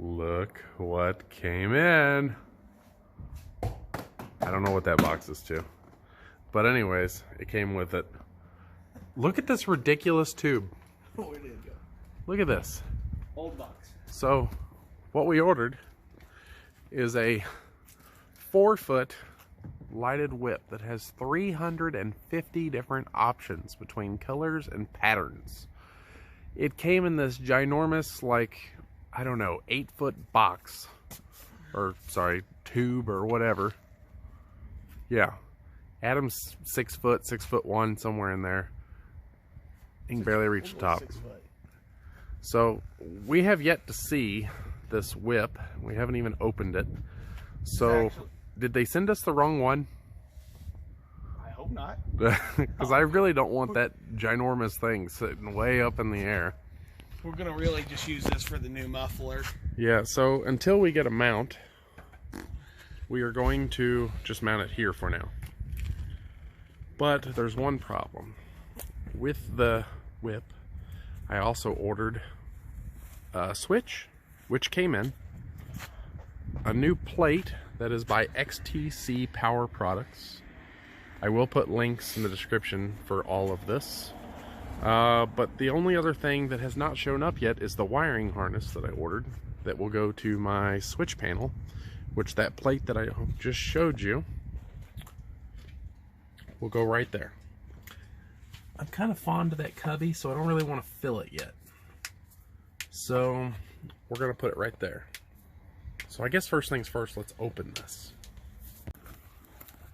Look what came in. I don't know what that box is to. But anyways, it came with it. Look at this ridiculous tube. Where did it go? Look at this. Old box. So, what we ordered is a 4-foot lighted whip that has 350 different options between colors and patterns. It came in this ginormous, like, I don't know, 8-foot box. Or, sorry, tube or whatever. Yeah. Adam's 6 foot, 6'1", somewhere in there. He can barely reach the top. 6 foot. So, we have yet to see this whip. We haven't even opened it. So, did they send us the wrong one? I hope not. Because I really don't want that ginormous thing sitting way up in the air. We're going to really just use this for the new muffler. Yeah, so until we get a mount, we are going to just mount it here for now. But there's one problem. With the whip, I also ordered a switch, which came in, a new plate that is by XTC Power Products. I will put links in the description for all of this. But the only other thing that has not shown up yet is the wiring harness that I ordered that will go to my switch panel, which that plate that I just showed you will go right there. I'm kind of fond of that cubby, so I don't really want to fill it yet. So we're going to put it right there. So I guess first things first, let's open this.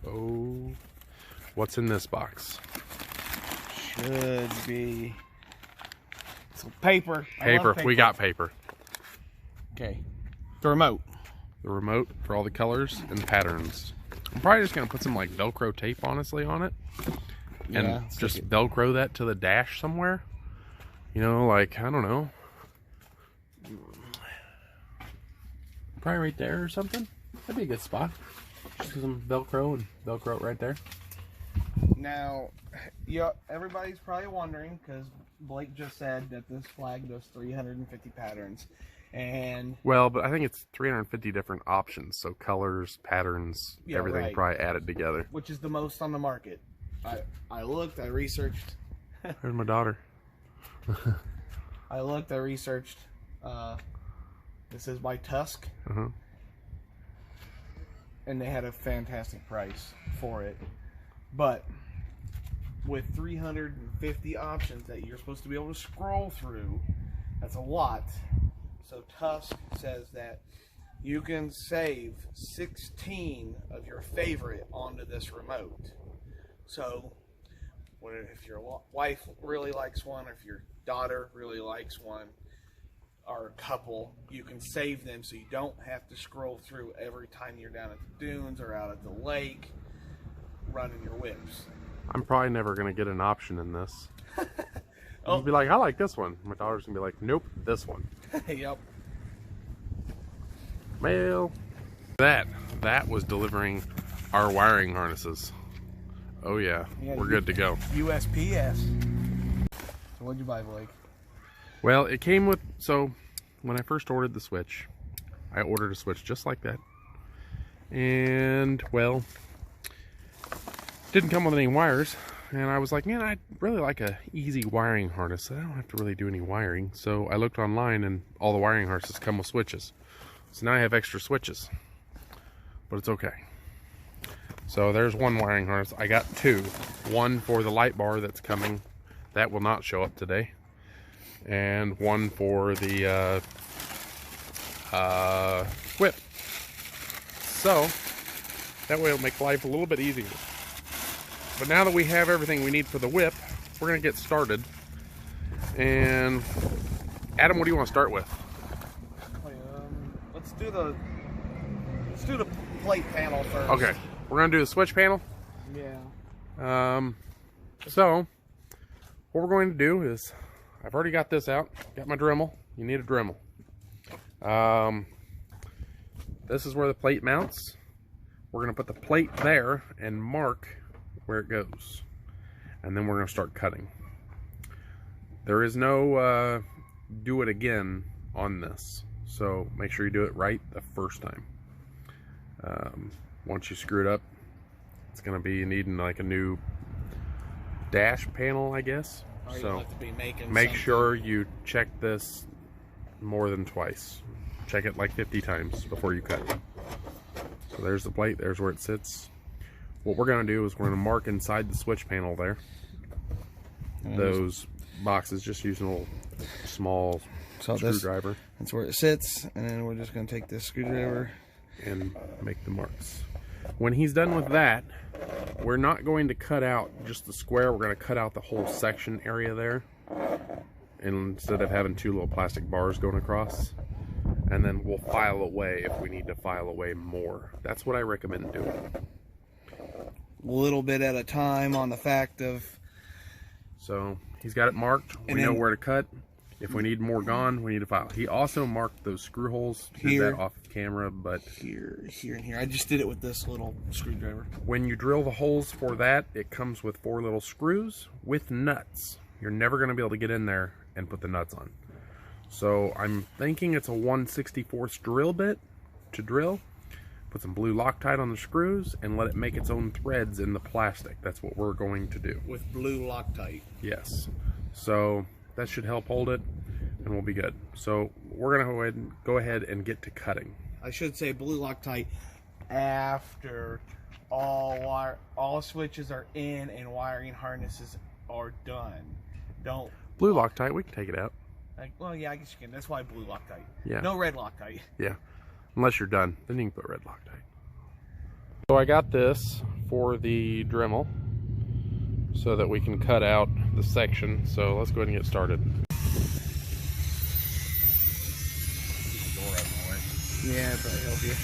Oh, what's in this box? Should be some paper. Paper. We got paper. Okay. The remote. The remote for all the colors and patterns. I'm probably just going to put some like Velcro tape, honestly, on it. And Yeah, just Velcro that to the dash somewhere. You know, like, I don't know. Probably right there or something. That'd be a good spot. Just some Velcro and Velcro it right there. Now, yeah, everybody's probably wondering, because Blake just said that this flag does 350 patterns. And well, but I think it's 350 different options. So colors, patterns, yeah, everything right. probably added together. Which is the most on the market. I looked, I researched. There's my daughter. I looked, I researched. This is by Tusk. And they had a fantastic price for it. But with 350 options that you're supposed to be able to scroll through, that's a lot. So Tusk says that you can save 16 of your favorite onto this remote. So if your wife really likes one, or if your daughter really likes one, or a couple, you can save them so you don't have to scroll through every time you're down at the dunes or out at the lake running your whips. I'm probably never going to get an option in this. Oh. You'd be like, I like this one. My daughter's going to be like, nope, this one. Yep. Mail. That was delivering our wiring harnesses. Oh yeah, we're good to go. USPS. So what'd you buy, Blake? Well, it came with, so when I first ordered the switch, I ordered a switch just like that. And, well, didn't come with any wires. And I was like, man, I'd really like a easy wiring harness. I don't have to really do any wiring. So I looked online and all the wiring harnesses come with switches. So now I have extra switches. But it's okay. So there's one wiring harness. I got two. One for the light bar that's coming. That will not show up today. And one for the whip. So that way it'll make life a little bit easier. But now that we have everything we need for the whip, we're gonna get started. And Adam, what do you want to start with? Let's do the plate panel first. Okay, we're gonna do the switch panel. Yeah. So what we're going to do is, I've already got this out. Got my Dremel. You need a Dremel. This is where the plate mounts. We're gonna put the plate there and mark where it goes, and then we're gonna start cutting. There is no do it again on this. So make sure you do it right the first time. Once you screw it up, it's going to be needing like a new dash panel, I guess. Or so have to be making make something. sure you check this more than twice. Check it like 50 times before you cut it. So there's the plate, there's where it sits. What we're going to do is we're going to mark inside the switch panel there those boxes, just using a little small screwdriver. That's where it sits, and then we're just going to take this screwdriver and make the marks. When he's done with that, we're not going to cut out just the square, we're going to cut out the whole section area there, and instead of having two little plastic bars going across, and then we'll file away if we need to file away more. That's what I recommend doing. a little bit at a time on the fact of... So he's got it marked, we know where to cut. If we need more gone, we need to file. He also marked those screw holes. Did that off camera, but here, and here. I just did it with this little screwdriver. When you drill the holes for that, it comes with 4 little screws with nuts. You're never going to be able to get in there and put the nuts on. So I'm thinking it's a 1/64 drill bit to drill. Put some blue Loctite on the screws and let it make its own threads in the plastic. That's what we're going to do. With blue Loctite. Yes. So that should help hold it, and we'll be good. So we're gonna go ahead and get to cutting. I should say blue Loctite after all switches are in and wiring harnesses are done. Don't blue Loctite, we can take it out. Well, yeah, I guess you can. That's why blue Loctite. Yeah. No red Loctite. Yeah. Unless you're done, then you can put red Loctite. So I got this for the Dremel, so that we can cut out the section. So let's go ahead and get started. Yeah, if that'll help you.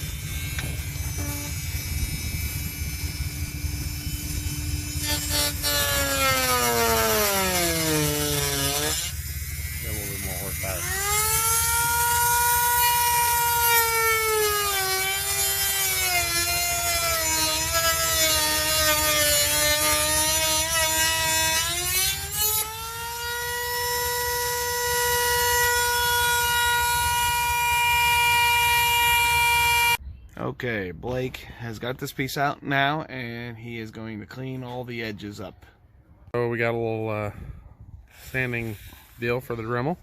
A little bit more horsepower. Okay, Blake has got this piece out now, and he is going to clean all the edges up. So we got a little sanding deal for the Dremel,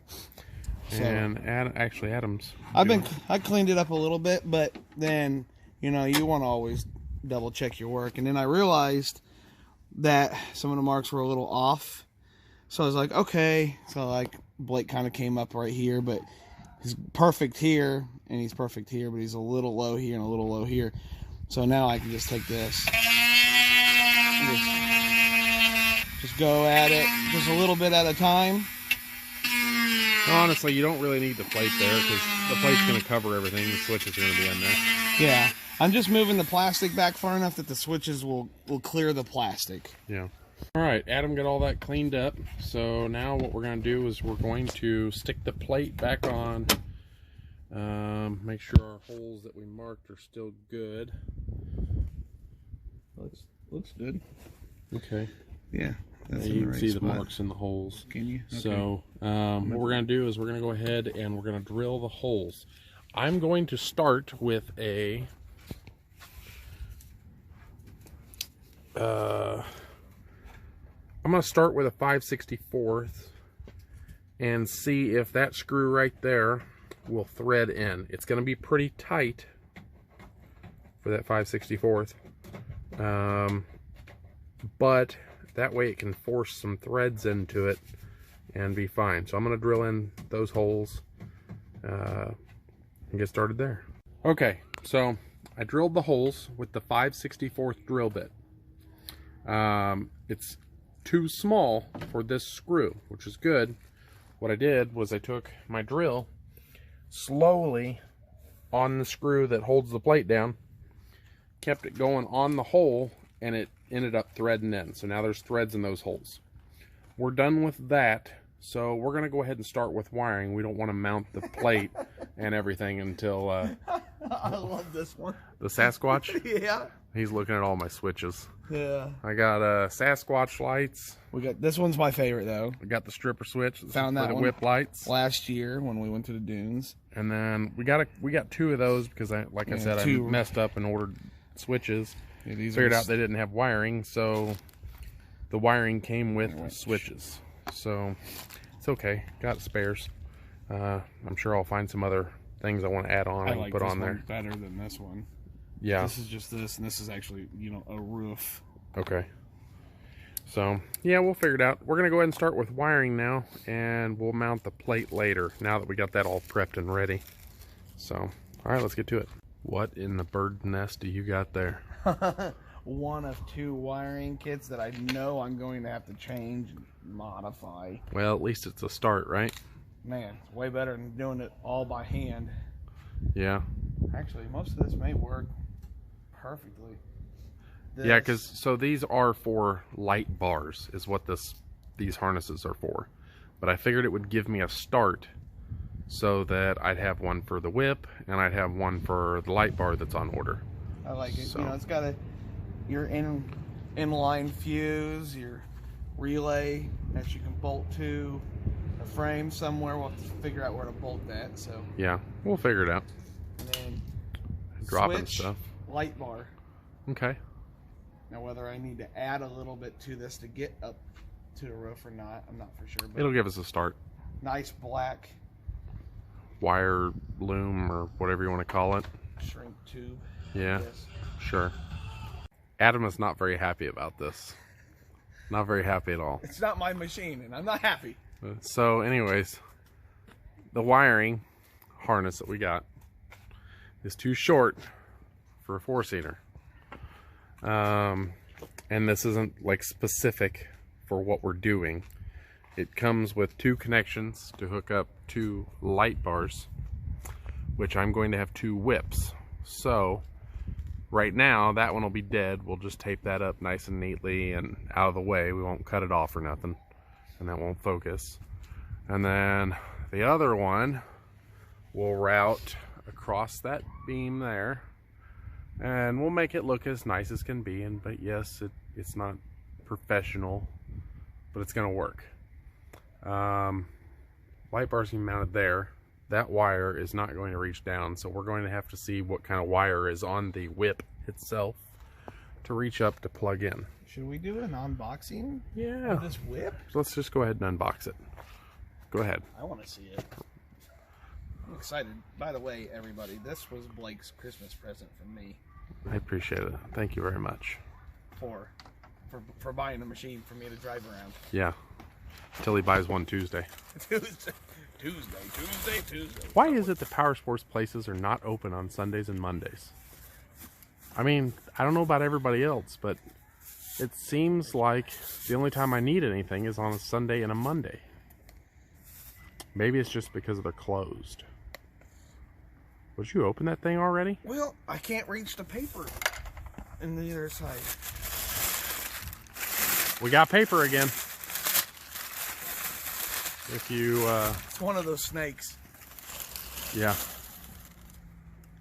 and Adam's. I cleaned it up a little bit, but then you know you want to always double check your work, and then I realized that some of the marks were a little off, so I was like, okay, so like Blake kind of came up right here, but he's perfect here, and he's perfect here, but he's a little low here and a little low here. So now I can just take this, just go at it, just a little bit at a time. Honestly, you don't really need the plate there, because the plate's going to cover everything. The switch is going to be in there. Yeah, I'm just moving the plastic back far enough that the switches will clear the plastic. Yeah. All right, Adam got all that cleaned up. So now what we're going to do is we're going to stick the plate back on. Make sure our holes that we marked are still good. Looks good. Okay. Yeah, that's you can see the marks in the holes. Can you? Okay. So what we're going to do is we're going to go ahead and we're going to drill the holes. I'm going to start with a I'm going to start with a 5/64 and see if that screw right there will thread in. It's going to be pretty tight for that 5/64, but that way it can force some threads into it and be fine. So I'm going to drill in those holes and get started there. Okay, so I drilled the holes with the 5/64 drill bit. It's too small for this screw, which is good. What I did was I took my drill slowly on the screw that holds the plate down, kept it going on the hole, and it ended up threading in. So now there's threads in those holes. We're done with that, so we're going to go ahead and start with wiring. We don't want to mount the plate and everything until I love this one. The Sasquatch? Yeah. He's looking at all my switches. Yeah. I got Sasquatch lights. We got this one's my favorite though. I got the stripper switch. Found that for the one whip lights last year when we went to the dunes. And then we got 2 of those because I said, I messed up and ordered switches. Yeah, these figured out they didn't have wiring, so the wiring came with switches. So it's okay. Got spares. I'm sure I'll find some other things I want to add on and put on there. Better than this one. Yeah. This is just this, and this is actually, you know, a roof. Okay. So yeah, we'll figure it out. We're gonna go ahead and start with wiring now, and we'll mount the plate later. Now that we got that all prepped and ready. So, all right, let's get to it. What in the bird nest do you got there? One of 2 wiring kits that I know I'm going to have to change and modify. Well, at least it's a start, right? Man, it's way better than doing it all by hand. Yeah. Actually, most of this may work perfectly. Yeah, because so these are for light bars is what these harnesses are for. But I figured it would give me a start so that I'd have one for the whip and I'd have one for the light bar that's on order. I like it. So, you know, it's got your inline fuse, your relay that you can bolt to a frame somewhere. We'll have to figure out where to bolt that. So yeah, we'll figure it out. And then dropping switch, stuff. Light bar. Okay. Now whether I need to add a little bit to this to get up to the roof or not, I'm not for sure. But it'll give us a start. Nice black wire loom or whatever you want to call it. Shrink tube. Yeah, sure. Adam is not very happy about this. Not very happy at all. It's not my machine, and I'm not happy. So anyways, the wiring harness that we got is too short for a 4-seater. And this isn't like specific for what we're doing. It comes with 2 connections to hook up 2 light bars, which I'm going to have 2 whips. So right now that one will be dead. We'll just tape that up nice and neatly and out of the way. We won't cut it off or nothing, and that won't focus. And then the other one will route across that beam there, and we'll make it look as nice as can be. And but yes, it's not professional, but it's gonna work. Light bars can be mounted there. That wire is not going to reach down, so we're going to have to see what kind of wire is on the whip itself to reach up to plug in. Should we do an unboxing of this whip? So let's just go ahead and unbox it. Go ahead. I want to see it. I'm excited. By the way, everybody, this was Blake's Christmas present from me. I appreciate it. Thank you very much. For buying a machine for me to drive around. Yeah. Until he buys one Tuesday. Tuesday. Why is it that power sports places are not open on Sundays and Mondays? I mean, I don't know about everybody else, but it seems like the only time I need anything is on a Sunday and a Monday. Maybe it's just because they're closed. Would you open that thing already? Well, I can't reach the paper on the other side. We got paper again. If you, It's one of those snakes. Yeah.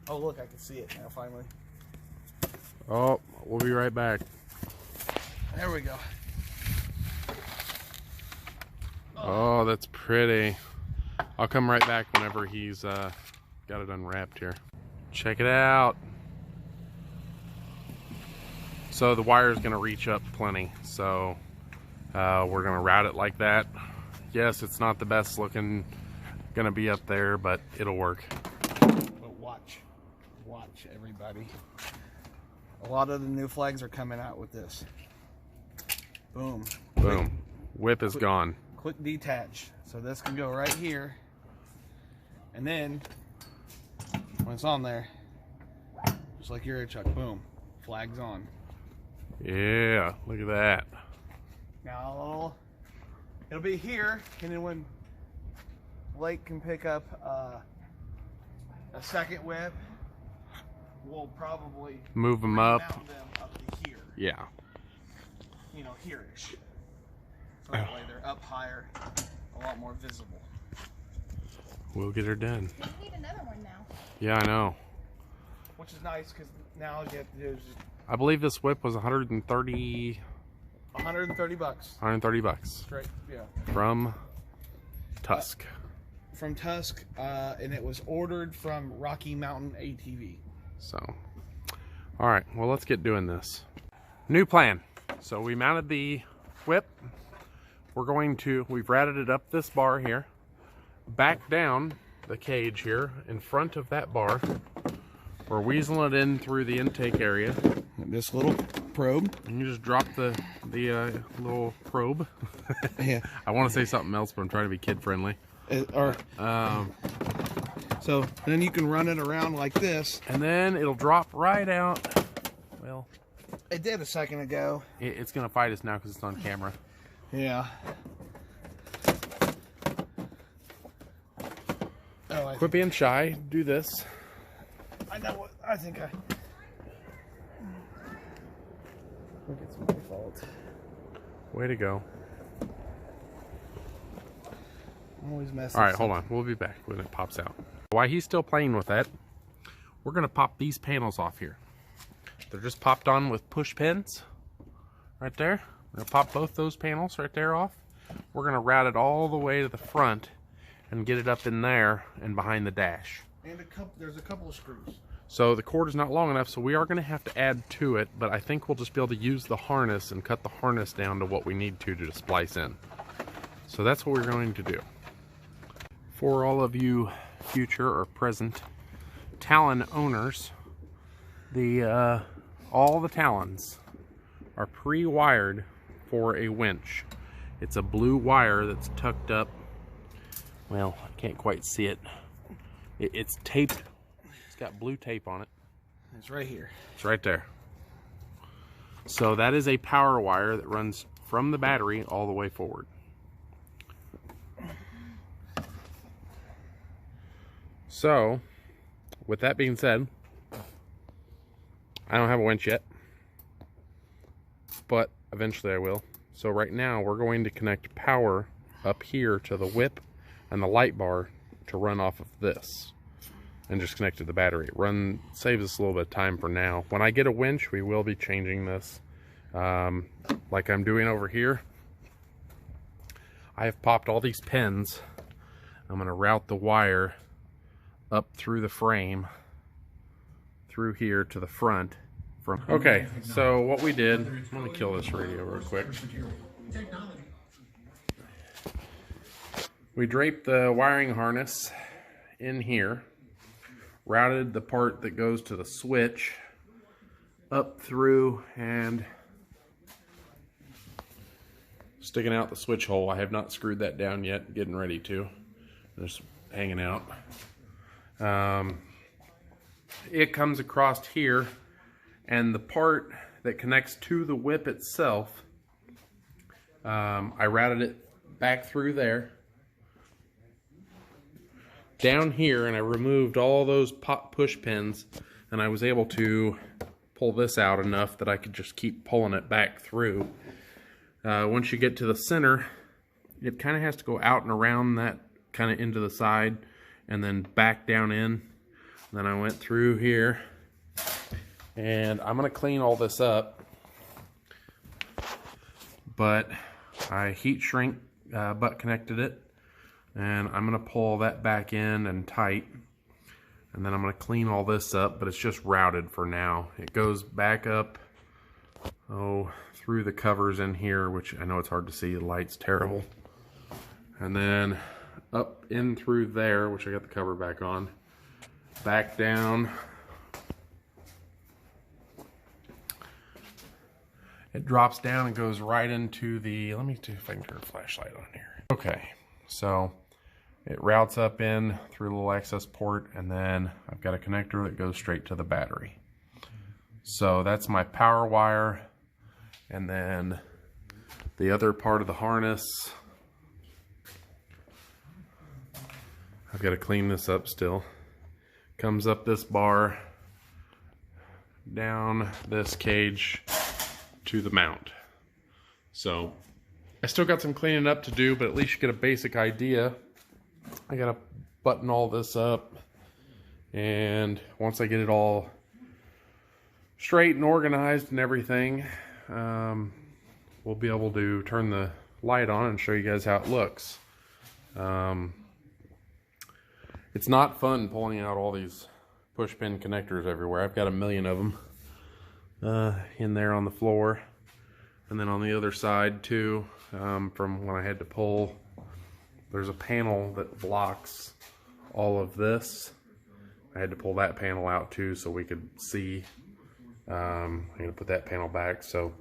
Oh, look, I can see it now, finally. Oh, we'll be right back. There we go. Oh, that's pretty. I'll come right back whenever he's got it unwrapped here. Check it out. So the wire is going to reach up plenty. So we're going to route it like that. Yes, it's not the best looking, going to be up there, but it'll work. But watch everybody. A lot of the new flags are coming out with this. Boom. Boom. Whip is gone. Quick detach. So this can go right here. And then, when it's on there, just like your air chuck, boom, flag's on. Yeah, look at that. Now, it'll be here, and then when Blake can pick up a second whip, we'll probably move them up. Mount them up to here. Yeah. You know, here-ish. So that way they're up higher, a lot more visible. We'll get her done. We need another one now. Yeah, I know. Which is nice, because now all you have to do is just... I believe this whip was 130 $130. 130 bucks. Straight, yeah. From Tusk. from Tusk, and it was ordered from Rocky Mountain ATV. So, all right, well, let's get doing this. New plan. So we mounted the whip. We've ratted it up this bar here, back down the cage here in front of that bar. We're weaseling it in through the intake area. This little probe. And you just drop the little probe. Yeah. I want to say something else, but I'm trying to be kid friendly. So then you can run it around like this. And then it'll drop right out. Well, it did a second ago. It's going to fight us now because it's on camera. Yeah. Quit being shy. Do this. I know what I think. I think it's my fault. Way to go. I'm always messing. All right, hold on. We'll be back when it pops out. While he's still playing with that, we're going to pop these panels off here. They're just popped on with push pins right there. We're going to pop both those panels right there off. We're going to route it all the way to the front and get it up in there and behind the dash. And there's a couple of screws. So the cord is not long enough, so we are going to have to add to it, but I think we'll just be able to use the harness and cut the harness down to what we need to splice in. So that's what we're going to do. For all of you future or present Talon owners, all the Talons are pre-wired for a winch. It's a blue wire that's tucked up. Well, I can't quite see it. It's taped. It's got blue tape on it. It's right here. It's right there. So that is a power wire that runs from the battery all the way forward. So, with that being said, I don't have a winch yet, but eventually I will. So right now we're going to connect power up here to the whip and the light bar to run off of this and just connect to the battery. Saves us a little bit of time for now. When I get a winch, we will be changing this like I'm doing over here. I have popped all these pins. I'm going to route the wire up through the frame through here to the front. Okay, so what we did, I'm going to kill this radio real quick. We draped the wiring harness in here, routed the part that goes to the switch up through and sticking out the switch hole. I have not screwed that down yet, getting ready to. Just hanging out. It comes across here, and the part that connects to the whip itself, I routed it back through there, down here, and I removed all those push pins, and I was able to pull this out enough that I could just keep pulling it back through. Once you get to the center, it kind of has to go out and around that kind of into the side and then back down in. Then I went through here, and I'm going to clean all this up, but I heat shrink butt connected it, and I'm going to pull that back in and tight, and then I'm going to clean all this up, but it's just routed for now. It goes back up through the covers in here, which I know it's hard to see, the light's terrible, and then up in through there, which I got the cover back on, back down. It drops down and goes right into the, let me see if I can turn a flashlight on here. Okay, so it routes up in through a little access port, and then I've got a connector that goes straight to the battery. So that's my power wire, and then the other part of the harness, I've got to clean this up still. Comes up this bar, down this cage to the mount. So I still got some cleaning up to do, but at least you get a basic idea. I gotta button all this up, and once I get it all straight and organized and everything, we'll be able to turn the light on and show you guys how it looks. It's not fun pulling out all these push pin connectors everywhere. I've got a million of them in there on the floor, and then on the other side too, from when I had to pull, there's a panel that blocks all of this. I had to pull that panel out too so we could see. I'm gonna put that panel back. So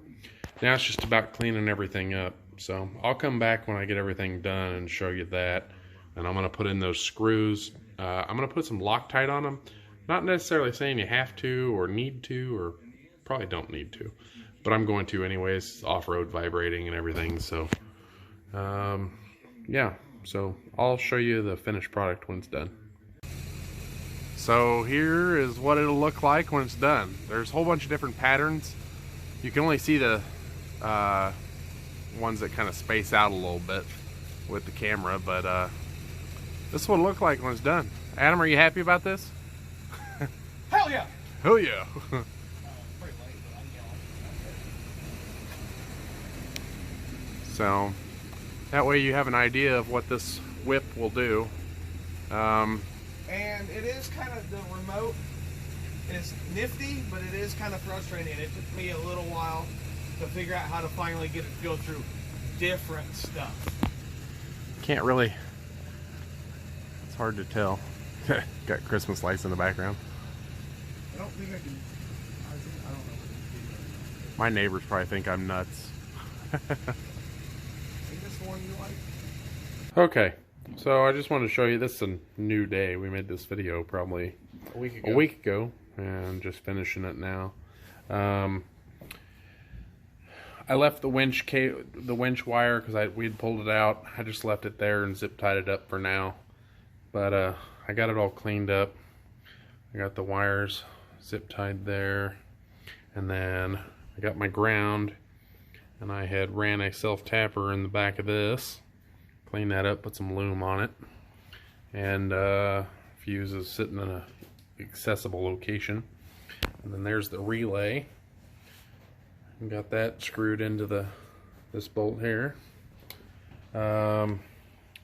now it's just about cleaning everything up. So I'll come back when I get everything done and show you that. And I'm gonna put in those screws. I'm gonna put some Loctite on them. Not necessarily saying you have to or need to, or probably don't need to, but I'm going to anyways. Off-road vibrating and everything. So yeah, so I'll show you the finished product when it's done. So here is what it'll look like when it's done. There's a whole bunch of different patterns. You can only see the ones that kind of space out a little bit with the camera, but this is what it'll look like when it's done. Adam, are you happy about this? Hell yeah! Hell yeah! So that way you have an idea of what this whip will do. And it is kind of, the remote is nifty, but it is kind of frustrating. It took me a little while to figure out how to finally get it to go through different stuff. Can't really, it's hard to tell. Got Christmas lights in the background. I don't think I can, I don't know. My neighbors probably think I'm nuts. Is this the one you like? Okay, so I just wanted to show you, this is a new day. We made this video probably A week ago, and I'm just finishing it now. I left the winch wire because we had pulled it out. I just left it there and zip tied it up for now. But I got it all cleaned up. I got the wires zip tied there, and then I got my ground, and I had ran a self tapper in the back of this. Clean that up, put some loom on it, and fuse is sitting in a accessible location. And then there's the relay. And got that screwed into this bolt here. I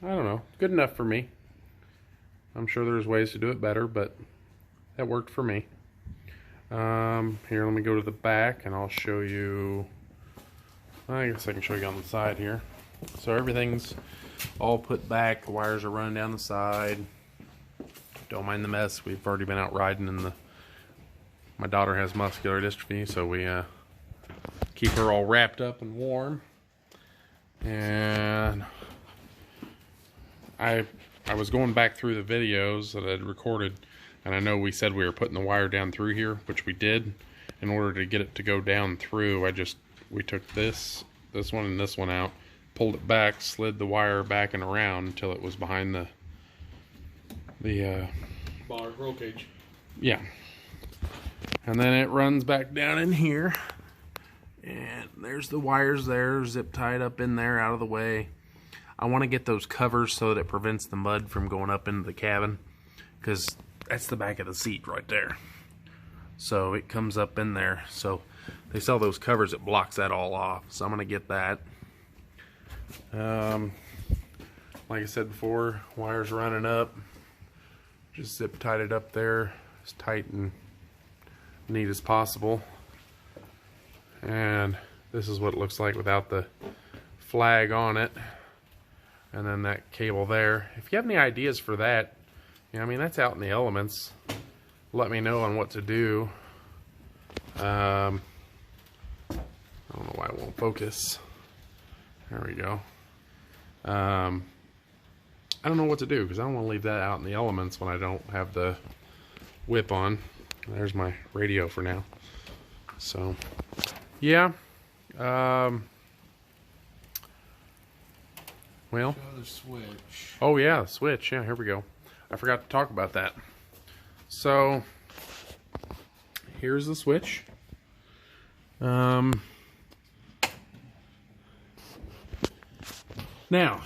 don't know, good enough for me. I'm sure there's ways to do it better, but that worked for me. Here, let me go to the back and I'll show you. I guess I can show you on the side here. So everything's all put back. The wires are running down the side. Don't mind the mess. We've already been out riding, and my daughter has muscular dystrophy, so we keep her all wrapped up and warm. And I was going back through the videos that I'd recorded, and I know we said we were putting the wire down through here, which we did. In order to get it to go down through, we took this one and this one out, pulled it back, slid the wire back and around until it was behind the bar roll cage. Yeah. And then it runs back down in here, and there's the wires there, zip tied up in there, out of the way. I want to get those covers so that it prevents the mud from going up into the cabin, because that's the back of the seat right there. So it comes up in there. So they sell those covers that blocks that all off. So I'm going to get that. Like I said before, wires running up. Just zip tied it up there as tight and neat as possible. And this is what it looks like without the flag on it. And then that cable there. If you have any ideas for that, I mean, that's out in the elements. Let me know on what to do. I don't know why it won't focus. There we go. I don't know what to do, because I don't want to leave that out in the elements when I don't have the whip on. There's my radio for now. So, yeah. Well. Show the switch. Oh yeah, the switch. Yeah, here we go. I forgot to talk about that. So, here's the switch. Now,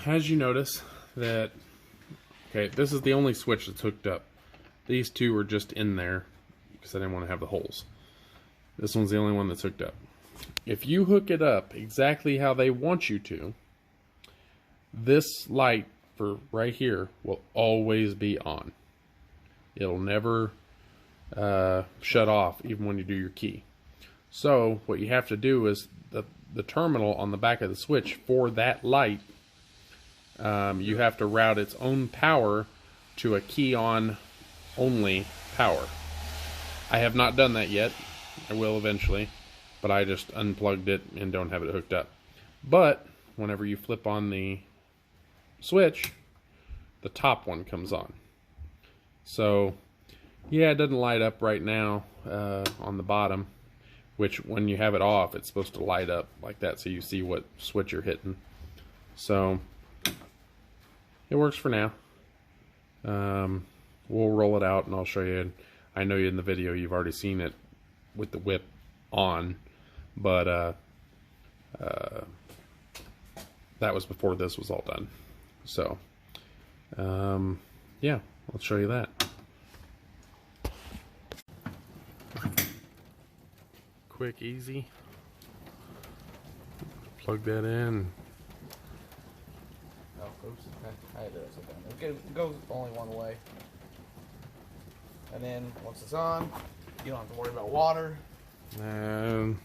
as you notice that, okay, this is the only switch that's hooked up. These two are just in there because I didn't want to have the holes. This one's the only one that's hooked up. If you hook it up exactly how they want you to, this light for right here will always be on. It'll never shut off even when you do your key. So what you have to do is the terminal on the back of the switch for that light, you have to route its own power to a key on only power. I have not done that yet. I will eventually, but I just unplugged it and don't have it hooked up. But whenever you flip on the switch, the top one comes on. So yeah, it doesn't light up right now on the bottom, which when you have it off, it's supposed to light up like that so you see what switch you're hitting. So it works for now. We'll roll it out and I'll show you. I know in the video you've already seen it with the whip on, but that was before this was all done. So yeah, I'll show you that. Quick, easy. Plug that in. Oh, it goes only one way. And then once it's on, you don't have to worry about water. And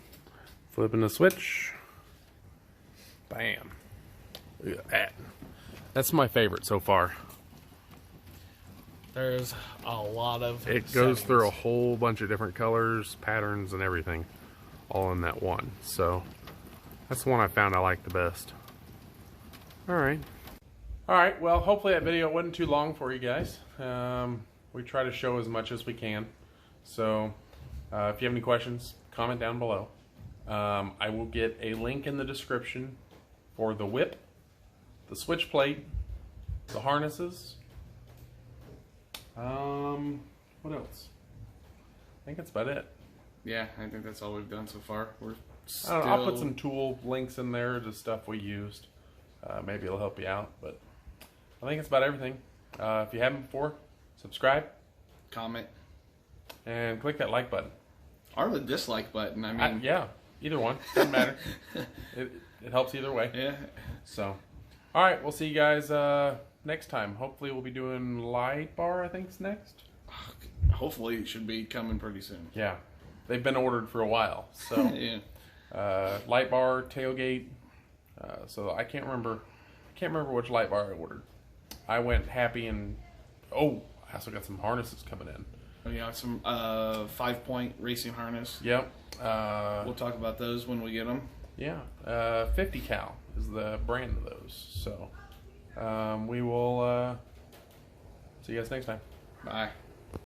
flipping the switch. Bam. Look at that. That's my favorite so far. There's a lot of It goes settings. through a whole bunch of different colors, patterns, and everything, all in that one. So that's the one I found I like the best. Alright. Alright, well, hopefully that video wasn't too long for you guys. We try to show as much as we can. So if you have any questions, comment down below. I will get a link in the description for the whip, the switch plate, the harnesses. What else? I think that's about it. Yeah, I think that's all we've done so far. We're still... I'll put some tool links in there to stuff we used. Maybe it'll help you out, but I think it's about everything. If you haven't before, subscribe, comment, and click that like button. or the dislike button. I mean, yeah, either one. Doesn't matter. It helps either way. yeah. So, all right, we'll see you guys next time. Hopefully, we'll be doing light bar. I think's next. Hopefully, it should be coming pretty soon. Yeah, they've been ordered for a while. So, yeah. Light bar, tailgate. So I can't remember which light bar I ordered. I went happy and I also got some harnesses coming in. Oh, yeah, some 5-point racing harness. Yep. We'll talk about those when we get them. Yeah. 50 cal is the brand of those. So we will see you guys next time. Bye.